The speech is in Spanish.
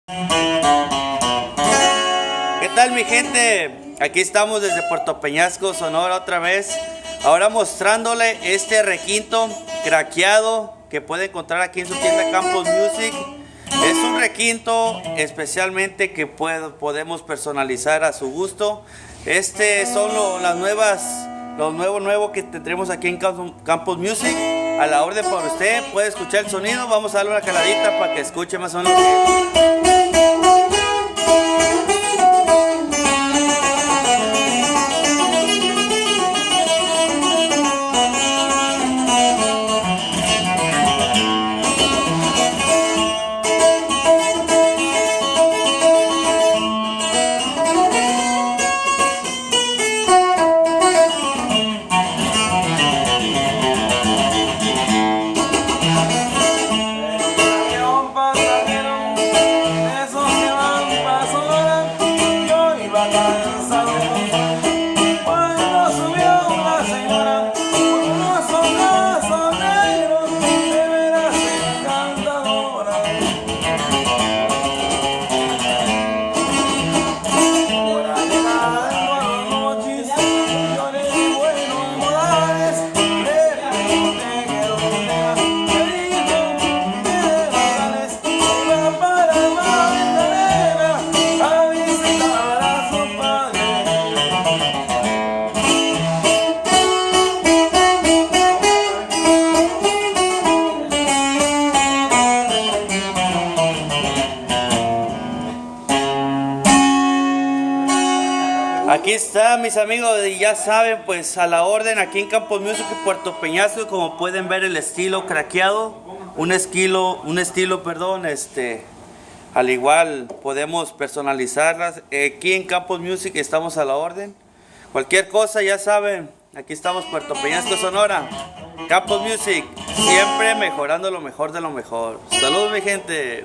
¿Qué tal, mi gente? Aquí estamos desde Puerto Peñasco, Sonora, otra vez. Ahora mostrándole este requinto craqueado que puede encontrar aquí en su tienda Campos Music. Es un requinto especialmente que podemos personalizar a su gusto. Este son lo nuevo que tendremos aquí en Campos Music. A la orden para usted, puede escuchar el sonido. Vamos a darle una caladita para que escuche más o menos. Aquí está, mis amigos, y ya saben, pues a la orden aquí en Campos Music, Puerto Peñasco. Como pueden ver, el estilo craqueado, un estilo, al igual podemos personalizarlas. Aquí en Campos Music estamos a la orden. Cualquier cosa, ya saben, aquí estamos, Puerto Peñasco, Sonora. Campos Music, siempre mejorando lo mejor de lo mejor. Saludos, mi gente.